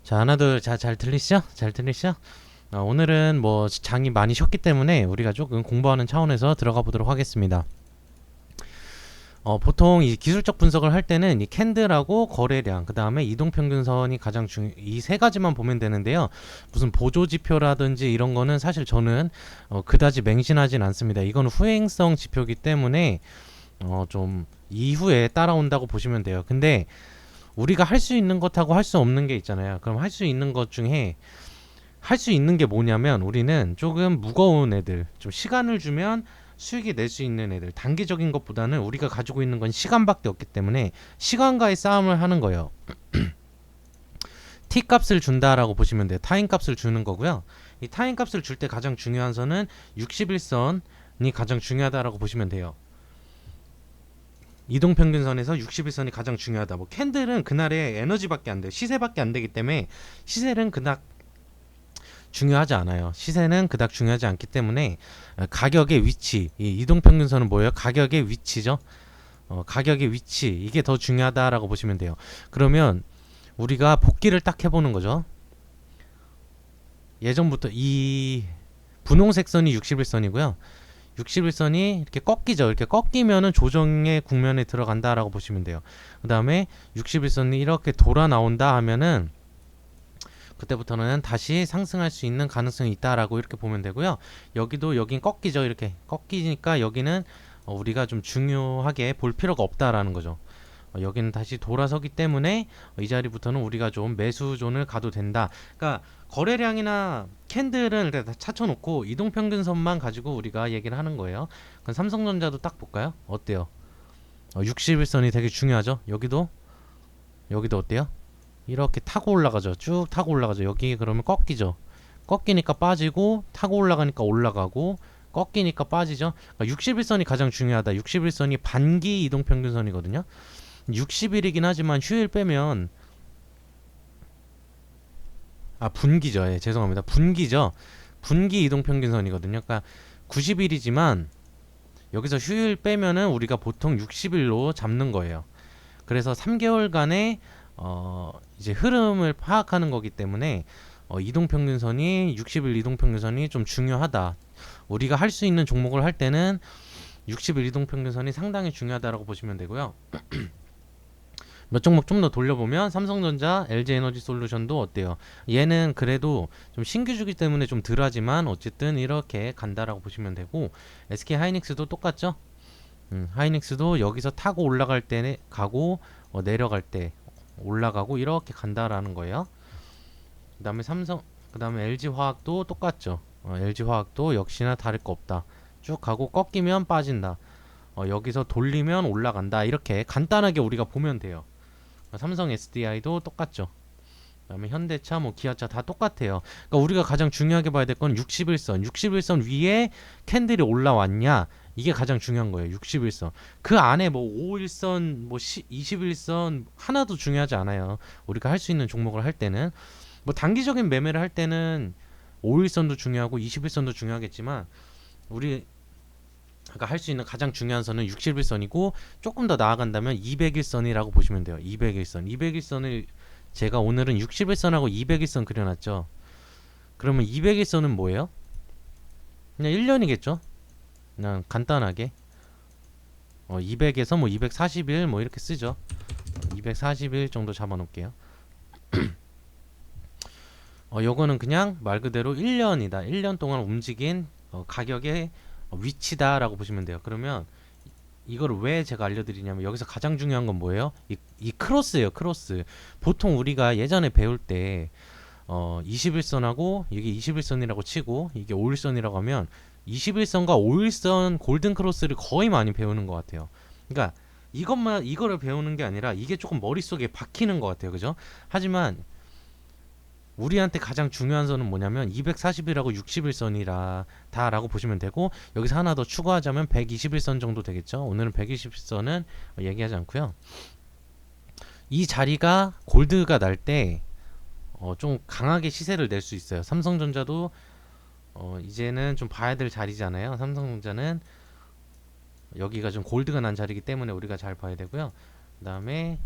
자, 하나, 둘, 자, 잘 들리시죠? 잘 들리시죠? 오늘은 뭐 장이 많이 쉬었기 때문에 우리가 조금 공부하는 차원에서 들어가 보도록 하겠습니다. 보통 이 기술적 분석을 할 때는 이 캔들하고 거래량, 그 다음에 이동평균선이 가장 이 세 가지만 보면 되는데요. 무슨 보조지표라든지 이런 거는 사실 저는 그다지 맹신하진 않습니다. 이건 후행성 지표이기 때문에 좀 이후에 따라온다고 보시면 돼요. 근데 우리가 할 수 있는 것하고 할 수 없는 게 있잖아요. 그럼 할 수 있는 것 중에 할 수 있는 게 뭐냐면 우리는 조금 무거운 애들, 좀 시간을 주면 수익이 낼 수 있는 애들, 단기적인 것보다는 우리가 가지고 있는 건 시간밖에 없기 때문에 시간과의 싸움을 하는 거예요. T 값을 준다라고 보시면 돼요. 타임 값을 주는 거고요. 이 타임 값을 줄 때 가장 중요한 선은 61선이 가장 중요하다라고 보시면 돼요. 이동평균선에서 61선이 가장 중요하다. 뭐 캔들은 그날의 에너지밖에 안 돼요. 시세밖에 안 되기 때문에 시세는 그닥 중요하지 않아요. 시세는 그닥 중요하지 않기 때문에 가격의 위치, 이 이동평균선은 뭐예요? 가격의 위치죠. 가격의 위치, 이게 더 중요하다라고 보시면 돼요. 그러면 우리가 복기를 딱 해보는 거죠. 예전부터 이 분홍색 선이 61선이고요. 61선이 이렇게 꺾이죠. 이렇게 꺾이면은 조정의 국면에 들어간다라고 보시면 돼요. 그 다음에 61선이 이렇게 돌아 나온다 하면은 그때부터는 다시 상승할 수 있는 가능성이 있다라고 이렇게 보면 되고요. 여긴 꺾이죠. 이렇게 꺾이니까 여기는 우리가 좀 중요하게 볼 필요가 없다라는 거죠. 여기는 다시 돌아서기 때문에 이 자리부터는 우리가 좀 매수존을 가도 된다. 그러니까 거래량이나 캔들은 일단 다 찾혀놓고 이동평균선만 가지고 우리가 얘기를 하는 거예요. 그럼 삼성전자도 딱 볼까요? 어때요? 61선이 되게 중요하죠. 여기도 어때요? 이렇게 타고 올라가죠. 쭉 타고 올라가죠. 여기 그러면 꺾이죠. 꺾이니까 빠지고 타고 올라가니까 올라가고 꺾이니까 빠지죠. 그러니까 61선이 가장 중요하다. 61선이 반기 이동평균선이거든요. 60일이긴 하지만 휴일 빼면 분기죠. 예, 죄송합니다. 분기죠. 분기 이동평균선이거든요. 그러니까 90일이지만 여기서 휴일 빼면은 우리가 보통 60일로 잡는 거예요. 그래서 3개월간의 이제 흐름을 파악하는 거기 때문에 이동평균선이 60일 이동평균선이 좀 중요하다. 우리가 할 수 있는 종목을 할 때는 60일 이동평균선이 상당히 중요하다라고 보시면 되고요. 몇 종목 좀 더 돌려보면 삼성전자, LG에너지솔루션도 어때요? 얘는 그래도 좀 신규주기 때문에 좀 덜하지만 어쨌든 이렇게 간다라고 보시면 되고 SK하이닉스도 똑같죠? 하이닉스도 여기서 타고 올라갈 때 가고 내려갈 때 올라가고 이렇게 간다라는 거예요. 그다음에 LG화학도 똑같죠. LG화학도 역시나 다를 거 없다. 쭉 가고 꺾이면 빠진다. 여기서 돌리면 올라간다. 이렇게 간단하게 우리가 보면 돼요. 삼성 SDI도 똑같죠. 그다음에 현대차, 뭐 기아차 다 똑같아요. 그러니까 우리가 가장 중요하게 봐야 될 건 61선. 61선 위에 캔들이 올라왔냐? 이게 가장 중요한 거예요. 61선. 그 안에 뭐 5일선, 뭐 21선 하나도 중요하지 않아요. 우리가 할 수 있는 종목을 할 때는 뭐 단기적인 매매를 할 때는 5일선도 중요하고 21선도 중요하겠지만 우리 할 수 있는 가장 중요한 선은 61선이고 조금 더 나아간다면 200일선이라고 보시면 돼요. 200일선. 200일선을 제가 오늘은 61선하고 200일선 그려놨죠. 그러면 200일선은 뭐예요? 그냥 1년이겠죠. 그냥 간단하게 200에서 뭐 240일 뭐 이렇게 쓰죠. 240일 정도 잡아놓을게요. 요거는 그냥 말 그대로 1년이다. 1년 동안 움직인 가격의 위치다라고 보시면 돼요. 그러면 이거를 왜 제가 알려드리냐면 여기서 가장 중요한 건 뭐예요? 이 크로스예요. 크로스. 보통 우리가 예전에 배울 때 21선하고 이게 21선이라고 치고 이게 5일선이라고 하면 21선과 5일선 골든 크로스를 거의 많이 배우는 것 같아요. 그러니까 이거를 배우는 게 아니라 이게 조금 머릿속에 박히는 것 같아요. 그죠? 하지만 우리한테 가장 중요한 선은 뭐냐면 240이라고 60일선이라 다라고 보시면 되고 여기서 하나 더 추가하자면 121선 정도 되겠죠. 오늘은 120선은 얘기하지 않고요. 이 자리가 골드가 날 때 좀 강하게 시세를 낼 수 있어요. 삼성전자도 이제는 좀 봐야 될 자리잖아요. 삼성전자는 여기가 좀 골드가 난 자리이기 때문에 우리가 잘 봐야 되고요. 그 다음에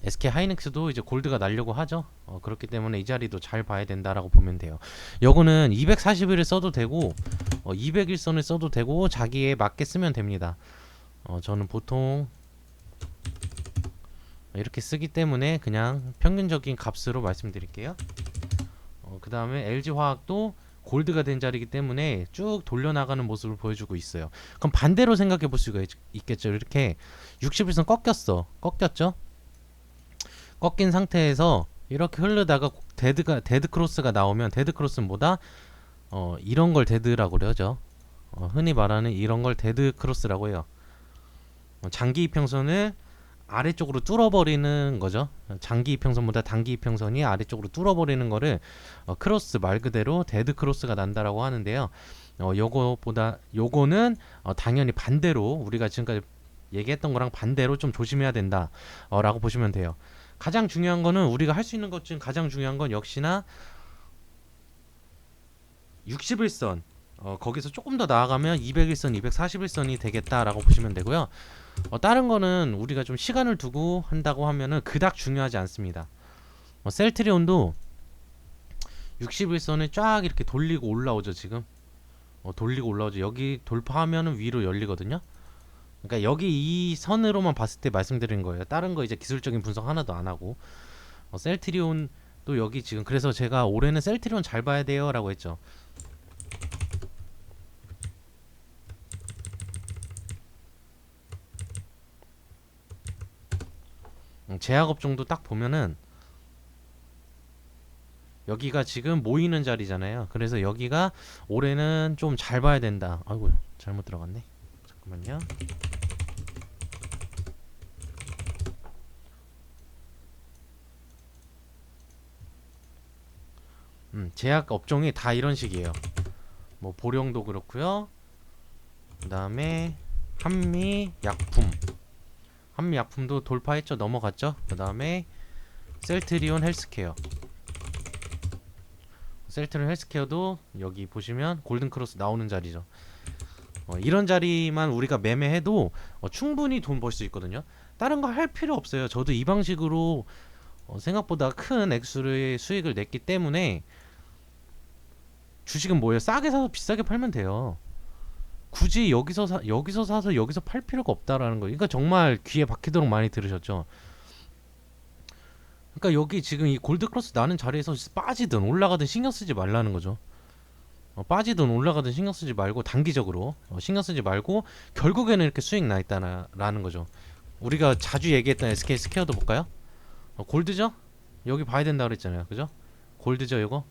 SK 하이닉스도 이제 골드가 날려고 하죠. 그렇기 때문에 이 자리도 잘 봐야 된다라고 보면 돼요. 요거는 241을 써도 되고 201선을 써도 되고 자기에 맞게 쓰면 됩니다. 저는 보통 이렇게 쓰기 때문에 그냥 평균적인 값으로 말씀드릴게요. 그 다음에 LG화학도 골드가 된 자리이기 때문에 쭉 돌려나가는 모습을 보여주고 있어요. 그럼 반대로 생각해 볼 수가 있겠죠. 이렇게 61선 꺾였죠. 꺾인 상태에서 이렇게 흐르다가 데드 크로스가 나오면, 데드 크로스는 뭐다? 이런 걸 데드라고 그러죠. 흔히 말하는 이런 걸 데드 크로스라고 해요. 장기 이평선을 아래쪽으로 뚫어버리는 거죠. 장기 이평선보다 단기 이평선이 아래쪽으로 뚫어버리는 거를 크로스, 말 그대로 데드 크로스가 난다라고 하는데요. 요거는 당연히 반대로, 우리가 지금까지 얘기했던 거랑 반대로 좀 조심해야 된다 라고 보시면 돼요. 가장 중요한 거는, 우리가 할 수 있는 것 중 가장 중요한 건 역시나 61선, 거기서 조금 더 나아가면 201선, 241선이 되겠다라고 보시면 되고요. 다른 거는 우리가 좀 시간을 두고 한다고 하면은 그닥 중요하지 않습니다. 셀트리온도 61선을 쫙 이렇게 돌리고 올라오죠. 지금 돌리고 올라오죠. 여기 돌파하면은 위로 열리거든요. 그러니까 여기 이 선으로만 봤을 때 말씀드린 거예요. 다른 거 이제 기술적인 분석 하나도 안 하고. 셀트리온도 여기 지금, 그래서 제가 올해는 셀트리온 잘 봐야 돼요 라고 했죠. 제약업종도 딱 보면은 여기가 지금 모이는 자리잖아요. 그래서 여기가 올해는 좀 잘 봐야 된다. 아이고, 잘못 들어갔네. 잠깐만요. 제약 업종이 다 이런 식이에요. 뭐 보령도 그렇고요. 그다음에 한미약품도 돌파했죠. 넘어갔죠. 그다음에 셀트리온 헬스케어도 여기 보시면 골든크로스 나오는 자리죠. 이런 자리만 우리가 매매해도 충분히 돈 벌 수 있거든요. 다른 거 할 필요 없어요. 저도 이 방식으로 생각보다 큰 액수의 수익을 냈기 때문에, 주식은 뭐예요? 싸게 사서 비싸게 팔면 돼요. 굳이 여기서 사서 여기서 팔 필요가 없다라는 거. 그러니까 정말 귀에 박히도록 많이 들으셨죠. 그러니까 여기 지금 이 골드크로스 나는 자리에서 빠지든 올라가든 신경 쓰지 말라는 거죠. 빠지든 올라가든 신경 쓰지 말고, 단기적으로 신경 쓰지 말고, 결국에는 이렇게 수익 나 있다라는 거죠. 우리가 자주 얘기했던 SK 스퀘어도 볼까요? 골드죠? 여기 봐야 된다 그랬잖아요. 그죠? 골드죠, 이거?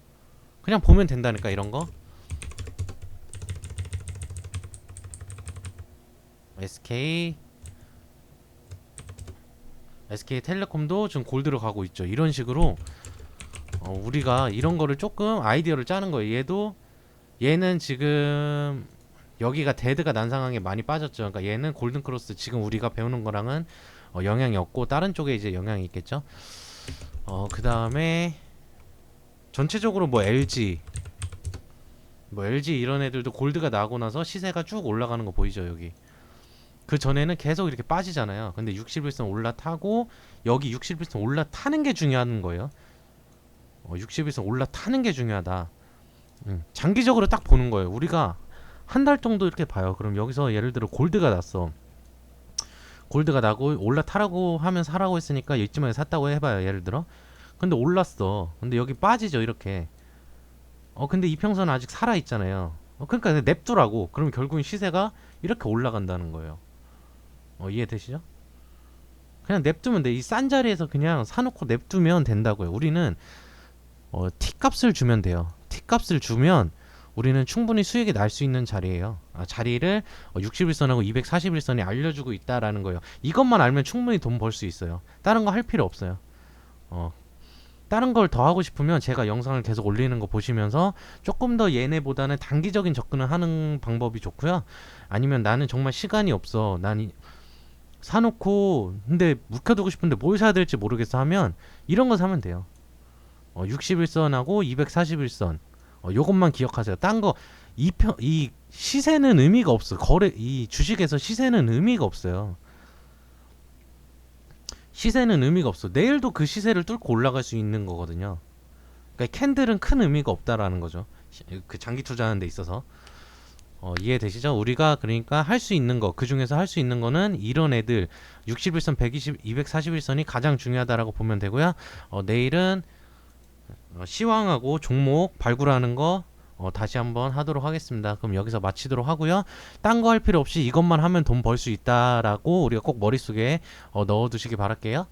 그냥 보면 된다니까, 이런 거. SK텔레콤도 지금 골드로 가고 있죠. 이런 식으로 우리가 이런 거를 조금 아이디어를 짜는 거예요. 얘는 지금 여기가 데드가 난 상황에 많이 빠졌죠. 그러니까 얘는 골든크로스, 지금 우리가 배우는 거랑은 영향이 없고, 다른 쪽에 이제 영향이 있겠죠. 그 다음에 전체적으로 뭐 LG 이런 애들도 골드가 나고 나서 시세가 쭉 올라가는 거 보이죠. 여기 그 전에는 계속 이렇게 빠지잖아요. 근데 61선 올라타고, 여기 61선 올라타는 게 중요한 거예요. 61선 올라타는 게 중요하다. 장기적으로 딱 보는 거예요. 우리가 한 달 정도 이렇게 봐요. 그럼 여기서 예를 들어 골드가 났어. 골드가 나고 올라타라고 하면 사라고 했으니까 이쯤에 샀다고 해봐요. 예를 들어. 근데 올랐어. 근데 여기 빠지죠. 이렇게. 근데 이평선은 아직 살아있잖아요. 그러니까 냅두라고. 그럼 결국은 시세가 이렇게 올라간다는 거예요. 이해되시죠? 그냥 냅두면 돼. 이 싼 자리에서 그냥 사놓고 냅두면 된다고요. 우리는 T값을 주면 돼요. T값을 주면 우리는 충분히 수익이 날 수 있는 자리예요. 자리를 61선하고 241선이 알려주고 있다라는 거예요. 이것만 알면 충분히 돈 벌 수 있어요. 다른 거 할 필요 없어요. 다른 걸 더 하고 싶으면 제가 영상을 계속 올리는 거 보시면서 조금 더 얘네보다는 단기적인 접근을 하는 방법이 좋고요. 아니면 나는 정말 시간이 없어, 난 사놓고 근데 묵혀두고 싶은데 뭘 사야 될지 모르겠어 하면 이런 거 사면 돼요. 61선하고 241선 요것만 기억하세요. 딴 거 이 시세는 의미가 없어. 이 주식에서 시세는 의미가 없어요. 시세는 의미가 없어. 내일도 그 시세를 뚫고 올라갈 수 있는 거거든요. 그러니까 캔들은 큰 의미가 없다라는 거죠. 그 장기 투자하는 데 있어서. 이해되시죠? 우리가 그러니까 할 수 있는 거, 그 중에서 할 수 있는 거는 이런 애들 60일선, 120, 241선이 가장 중요하다라고 보면 되고요. 내일은 시황하고 종목 발굴하는 거 다시 한번 하도록 하겠습니다. 그럼 여기서 마치도록 하고요. 딴 거 할 필요 없이 이것만 하면 돈 벌 수 있다라고 우리가 꼭 머릿속에 넣어두시기 바랄게요.